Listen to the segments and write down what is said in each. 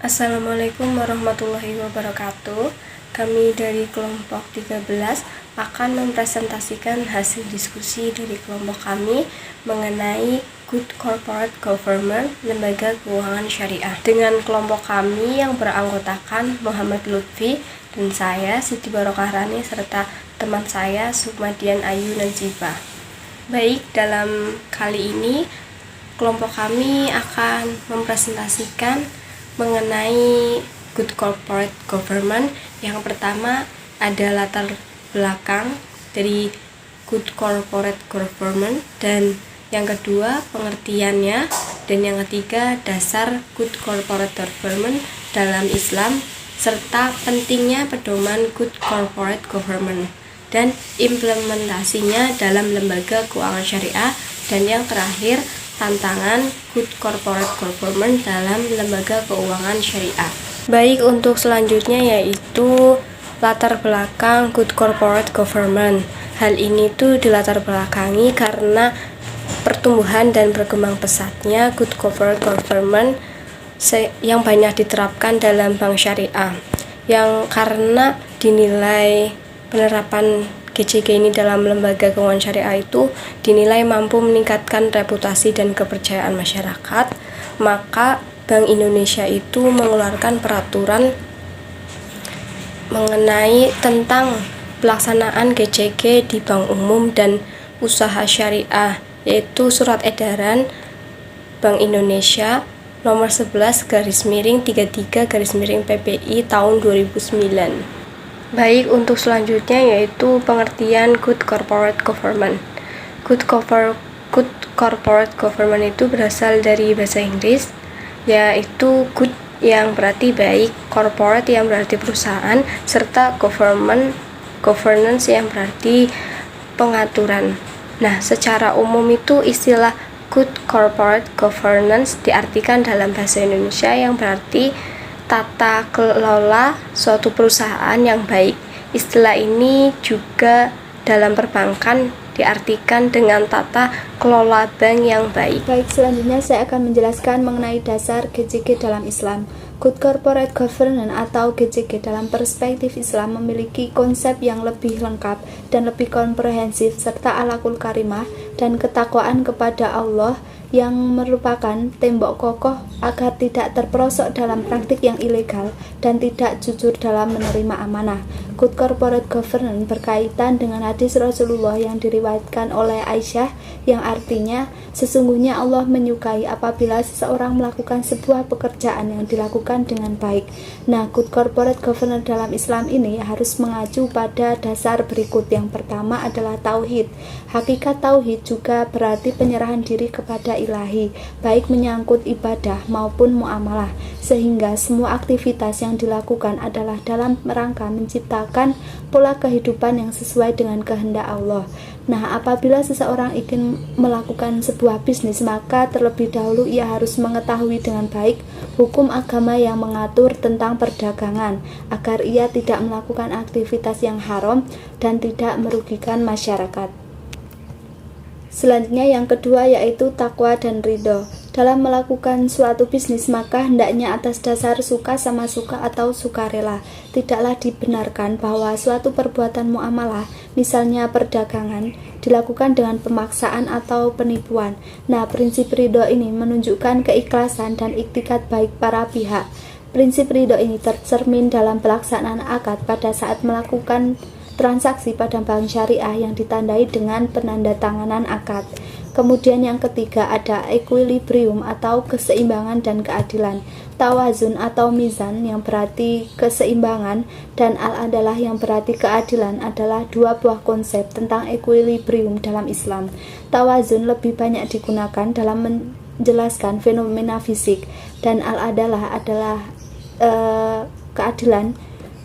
Assalamualaikum warahmatullahi wabarakatuh. Kami dari kelompok 13 akan mempresentasikan hasil diskusi dari kelompok kami mengenai Good Corporate Government Lembaga Keuangan Syariah dengan kelompok kami yang beranggotakan Muhammad Lutfi dan saya Siti Barokah Rani serta teman saya Sukmadian Ayu Najibah. Baik, dalam kali ini kelompok kami akan mempresentasikan mengenai Good Corporate Government. Yang pertama ada latar belakang dari Good Corporate Government, dan yang kedua pengertiannya, dan yang ketiga dasar Good Corporate Government dalam Islam serta pentingnya pedoman Good Corporate Government dan implementasinya dalam lembaga keuangan syariah, dan yang terakhir tantangan Good Corporate Government dalam lembaga keuangan syariah. Baik, untuk selanjutnya yaitu latar belakang Good Corporate Government. Hal ini tuh dilatar belakangi karena pertumbuhan dan berkembang pesatnya Good Corporate Government yang banyak diterapkan dalam bank syariah, yang karena dinilai penerapan GCG ini dalam lembaga keuangan syariah itu dinilai mampu meningkatkan reputasi dan kepercayaan masyarakat, maka Bank Indonesia itu mengeluarkan peraturan mengenai tentang pelaksanaan GCG di bank umum dan usaha syariah, yaitu Surat Edaran Bank Indonesia nomor 11/33/PPI tahun 2009. Baik, untuk selanjutnya yaitu pengertian Good Corporate Government. Good Corporate Government itu berasal dari bahasa Inggris, yaitu good yang berarti baik, corporate yang berarti perusahaan, serta governance yang berarti pengaturan. Nah, secara umum itu istilah Good Corporate Governance diartikan dalam bahasa Indonesia yang berarti tata kelola suatu perusahaan yang baik. Istilah ini juga dalam perbankan diartikan dengan tata kelola bank yang baik. Baik, selanjutnya saya akan menjelaskan mengenai dasar GCG dalam Islam. Good Corporate Governance atau GCG dalam perspektif Islam memiliki konsep yang lebih lengkap dan lebih komprehensif serta akhlakul karimah dan ketakwaan kepada Allah yang merupakan tembok kokoh agar tidak terperosok dalam praktik yang ilegal dan tidak jujur dalam menerima amanah. Good Corporate Governance berkaitan dengan hadis Rasulullah yang diriwayatkan oleh Aisyah yang artinya, sesungguhnya Allah menyukai apabila seseorang melakukan sebuah pekerjaan yang dilakukan dengan baik. Nah, Good Corporate Governance dalam Islam ini harus mengacu pada dasar berikut. Yang pertama adalah tauhid. Hakikat tauhid juga berarti penyerahan diri kepada ilahi, baik menyangkut ibadah maupun muamalah, sehingga semua aktivitas yang dilakukan adalah dalam rangka menciptakan pola kehidupan yang sesuai dengan kehendak Allah. Nah, apabila seseorang ingin melakukan sebuah bisnis, maka terlebih dahulu ia harus mengetahui dengan baik hukum agama yang mengatur tentang perdagangan, agar ia tidak melakukan aktivitas yang haram dan tidak merugikan masyarakat. Selanjutnya yang kedua yaitu takwa dan ridho. Dalam melakukan suatu bisnis, maka hendaknya atas dasar suka sama suka atau sukarela. Tidaklah dibenarkan bahwa suatu perbuatan muamalah, misalnya perdagangan, dilakukan dengan pemaksaan atau penipuan. Nah, prinsip ridho ini menunjukkan keikhlasan dan iktikad baik para pihak. Prinsip ridho ini tercermin dalam pelaksanaan akad pada saat melakukan transaksi pada bank syariah yang ditandai dengan penandatanganan akad. Kemudian yang ketiga ada equilibrium atau keseimbangan dan keadilan, tawazun atau mizan yang berarti keseimbangan, dan al-adalah yang berarti keadilan adalah dua buah konsep tentang equilibrium dalam Islam. Tawazun lebih banyak digunakan dalam menjelaskan fenomena fisik, dan al-adalah adalah keadilan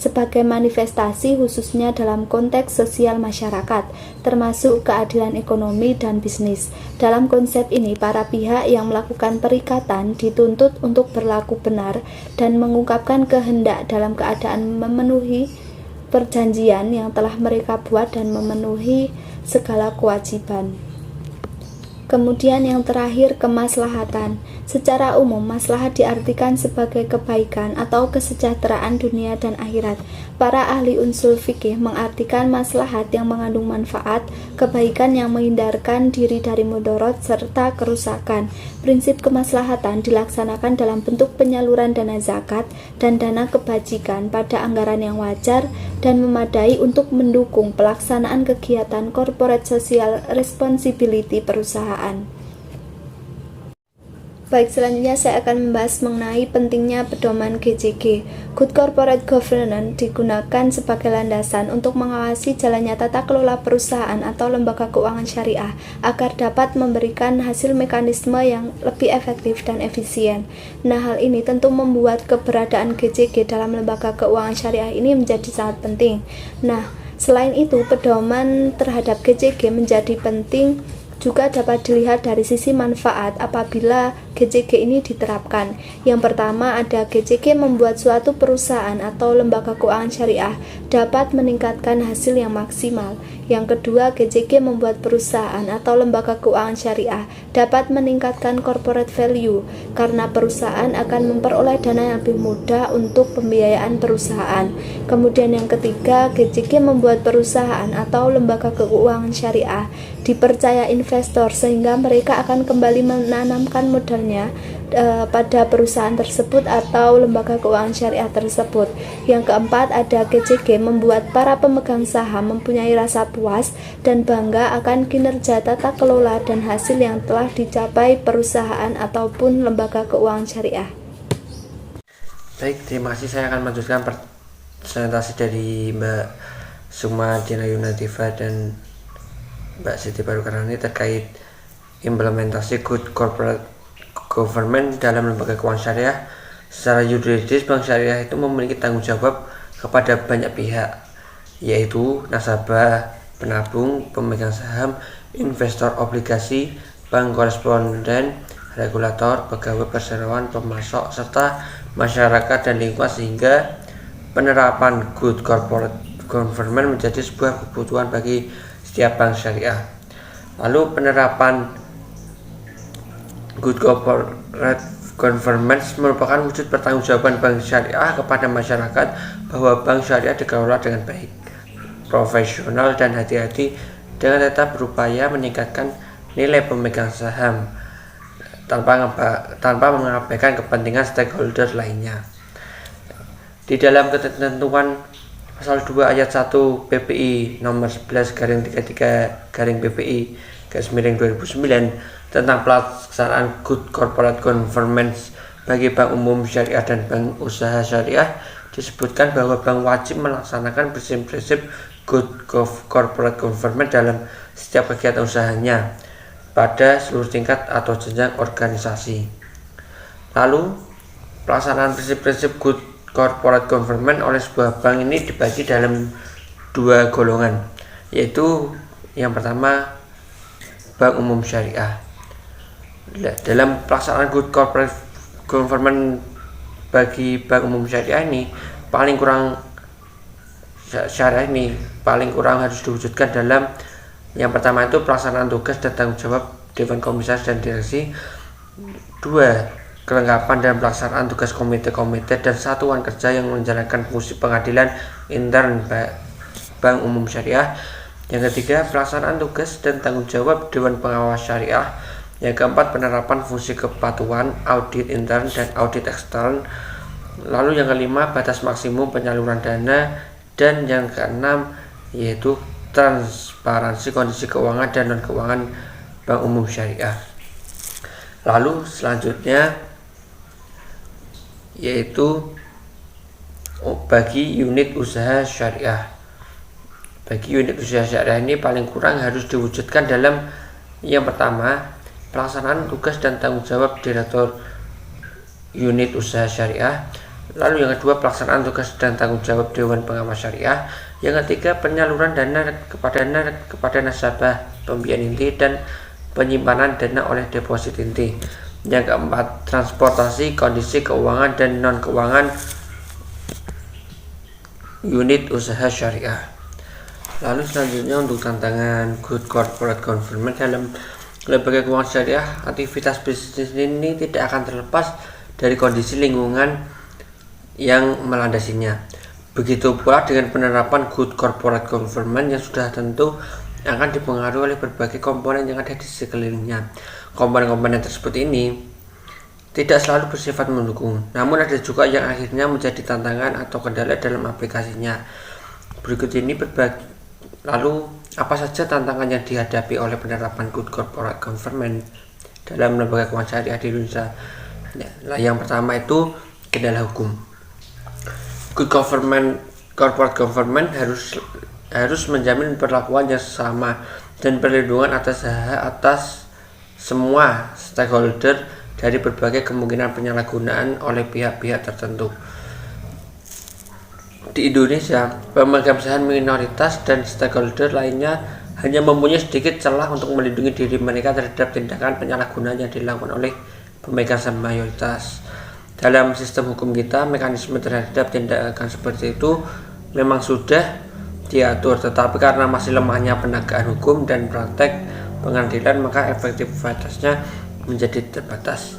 sebagai manifestasi khususnya dalam konteks sosial masyarakat, termasuk keadilan ekonomi dan bisnis. Dalam konsep ini, para pihak yang melakukan perikatan dituntut untuk berlaku benar dan mengungkapkan kehendak dalam keadaan memenuhi perjanjian yang telah mereka buat dan memenuhi segala kewajiban. Kemudian yang terakhir, kemaslahatan. Secara umum, maslahat diartikan sebagai kebaikan atau kesejahteraan dunia dan akhirat. Para ahli usul fikih mengartikan maslahat yang mengandung manfaat, kebaikan yang menghindarkan diri dari mudarat serta kerusakan. Prinsip kemaslahatan dilaksanakan dalam bentuk penyaluran dana zakat dan dana kebajikan pada anggaran yang wajar dan memadai untuk mendukung pelaksanaan kegiatan corporate social responsibility perusahaan. Baik, selanjutnya saya akan membahas mengenai pentingnya pedoman GCG. Good Corporate Governance digunakan sebagai landasan untuk mengawasi jalannya tata kelola perusahaan atau lembaga keuangan syariah agar dapat memberikan hasil mekanisme yang lebih efektif dan efisien. Nah, hal ini tentu membuat keberadaan GCG dalam lembaga keuangan syariah ini menjadi sangat penting. Nah, selain itu, pedoman terhadap GCG menjadi penting juga dapat dilihat dari sisi manfaat apabila GCG ini diterapkan. Yang pertama, ada GCG membuat suatu perusahaan atau lembaga keuangan syariah dapat meningkatkan hasil yang maksimal. Yang kedua, GCG membuat perusahaan atau lembaga keuangan syariah dapat meningkatkan corporate value karena perusahaan akan memperoleh dana yang lebih mudah untuk pembiayaan perusahaan. Kemudian yang ketiga, GCG membuat perusahaan atau lembaga keuangan syariah dipercaya investor sehingga mereka akan kembali menanamkan modalnya pada perusahaan tersebut atau lembaga keuangan syariah tersebut. Yang keempat, ada GCG membuat para pemegang saham mempunyai rasa puas dan bangga akan kinerja tata kelola dan hasil yang telah dicapai perusahaan ataupun lembaga keuangan syariah. Baik, terima kasih. Saya akan melanjutkan presentasi dari Mbak Sukma Dina Yunativa dan Mbak Siti Barukarani terkait implementasi Good Corporate Governance dalam lembaga keuangan syariah. Secara yuridis, bank syariah itu memiliki tanggung jawab kepada banyak pihak, yaitu nasabah, penabung, pemegang saham, investor obligasi, bank koresponden, regulator, pegawai perseroan, pemasok, serta masyarakat dan lingkungan, sehingga penerapan Good Corporate Governance menjadi sebuah kebutuhan bagi setiap bank syariah. Lalu penerapan Good Corporate Governance merupakan wujud pertanggungjawaban bank syariah kepada masyarakat bahwa bank syariah dikelola dengan baik, profesional, dan hati-hati dengan tetap berupaya meningkatkan nilai pemegang saham tanpa mengabaikan kepentingan stakeholder lainnya. Di dalam ketentuan Pasal 2 ayat 1 PPI nomor 11/PPI/2009 tentang pelaksanaan Good Corporate Governance bagi bank umum syariah dan bank usaha syariah disebutkan bahwa bank wajib melaksanakan prinsip-prinsip Good Corporate Governance dalam setiap kegiatan usahanya pada seluruh tingkat atau jenjang organisasi. Lalu, pelaksanaan prinsip-prinsip Good Corporate Governance oleh sebuah bank ini dibagi dalam dua golongan, yaitu yang pertama, bank umum syariah. Dalam pelaksanaan Good Corporate Governance bagi bank umum syariah ini paling kurang harus diwujudkan dalam yang pertama itu pelaksanaan tugas dan tanggung jawab Dewan Komisaris dan Direksi. 2. Kelengkapan dan pelaksanaan tugas komite-komite dan satuan kerja yang menjalankan fungsi pengadilan intern bank umum syariah. Yang ketiga, pelaksanaan tugas dan tanggung jawab Dewan Pengawas Syariah. Yang keempat, penerapan fungsi kepatuhan, audit intern dan audit ekstern. Lalu yang kelima, batas maksimum penyaluran dana. Dan yang keenam, yaitu transparansi kondisi keuangan dan non-keuangan bank umum syariah. Lalu selanjutnya yaitu bagi unit usaha syariah. Bagi unit usaha syariah ini paling kurang harus diwujudkan dalam yang pertama, pelaksanaan tugas dan tanggung jawab direktur unit usaha syariah. Lalu yang kedua, pelaksanaan tugas dan tanggung jawab Dewan Pengawas Syariah. Yang ketiga, penyaluran dana kepada nasabah, pembiayaan inti dan penyimpanan dana oleh deposit inti. Yang keempat, transportasi kondisi keuangan dan non-keuangan unit usaha syariah. Lalu selanjutnya untuk tantangan Good Corporate Governance dalam lembaga keuangan syariah, aktivitas bisnis ini tidak akan terlepas dari kondisi lingkungan yang melandasinya. Begitu pula dengan penerapan good corporate government yang sudah tentu akan dipengaruhi oleh berbagai komponen yang ada di sekelilingnya. Komponen-komponen tersebut ini tidak selalu bersifat mendukung, namun ada juga yang akhirnya menjadi tantangan atau kendala dalam aplikasinya. Berikut ini lalu apa saja tantangan yang dihadapi oleh penerapan good corporate government dalam lembaga keuangan syariah di Indonesia. Yang pertama itu kendala hukum. Good corporate government harus menjamin perlakuan yang sama dan perlindungan atas semua stakeholder dari berbagai kemungkinan penyalahgunaan oleh pihak-pihak tertentu. Di Indonesia, pemegang saham minoritas dan stakeholder lainnya hanya mempunyai sedikit celah untuk melindungi diri mereka terhadap tindakan penyalahgunaan yang dilakukan oleh pemegang saham mayoritas. Dalam sistem hukum kita, mekanisme terhadap tindakan seperti itu memang sudah diatur, tetapi karena masih lemahnya penegakan hukum dan praktek pengadilan, maka efektivitasnya menjadi terbatas.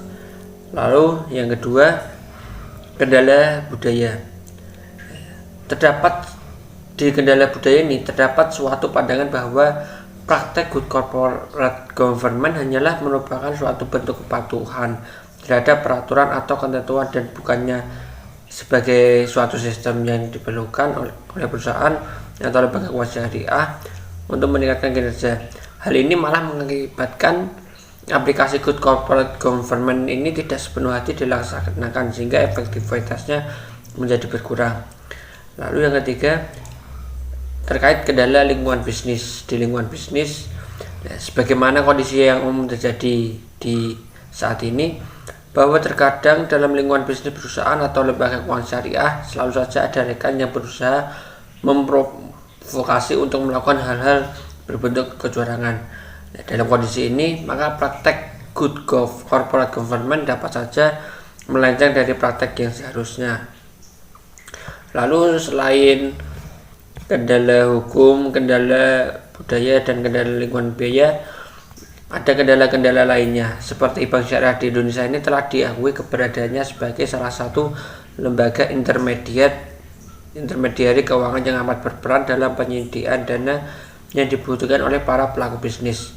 Lalu yang kedua, kendala budaya. Di kendala budaya ini terdapat suatu pandangan bahwa praktek good corporate government hanyalah merupakan suatu bentuk kepatuhan terhadap peraturan atau ketentuan dan bukannya sebagai suatu sistem yang diperlukan oleh perusahaan atau lembaga keuangan syariah untuk meningkatkan kinerja. Hal ini malah mengakibatkan aplikasi good corporate government ini tidak sepenuh hati dilaksanakan sehingga efektivitasnya menjadi berkurang. Lalu yang ketiga, terkait kendala lingkungan bisnis. Di lingkungan bisnis, sebagaimana kondisi yang umum terjadi di saat ini, bahwa terkadang dalam lingkungan bisnis perusahaan atau lembaga keuangan syariah selalu saja ada rekan yang berusaha memprovokasi untuk melakukan hal-hal berbentuk kecurangan. Dalam kondisi ini, maka praktek good corporate government dapat saja melenceng dari praktek yang seharusnya. Lalu selain kendala hukum, kendala budaya, dan kendala lingkungan biaya, ada kendala-kendala lainnya seperti Bank Syariah di Indonesia ini telah diakui keberadaannya sebagai salah satu lembaga intermediari keuangan yang amat berperan dalam penyediaan dana yang dibutuhkan oleh para pelaku bisnis.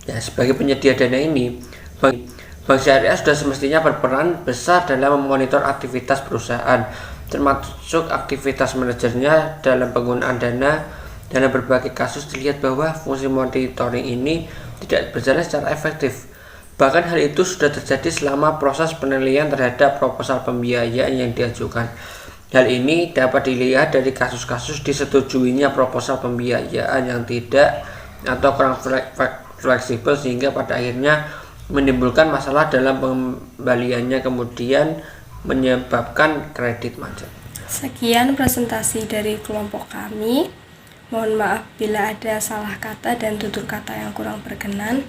Sebagai penyedia dana ini, Bank Syariah sudah semestinya berperan besar dalam memonitor aktivitas perusahaan, termasuk aktivitas manajernya dalam penggunaan dana. Dalam berbagai kasus dilihat bahwa fungsi monitoring ini tidak berjalan secara efektif. Bahkan hal itu sudah terjadi selama proses penilaian terhadap proposal pembiayaan yang diajukan. Hal ini dapat dilihat dari kasus-kasus disetujuinya proposal pembiayaan yang tidak atau kurang fleksibel sehingga pada akhirnya menimbulkan masalah dalam pengembaliannya, kemudian menyebabkan kredit macet. Sekian presentasi dari kelompok kami. Mohon maaf bila ada salah kata dan tutur kata yang kurang berkenan.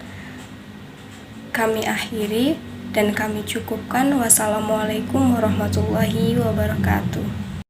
Kami akhiri dan kami cukupkan. Wassalamualaikum warahmatullahi wabarakatuh.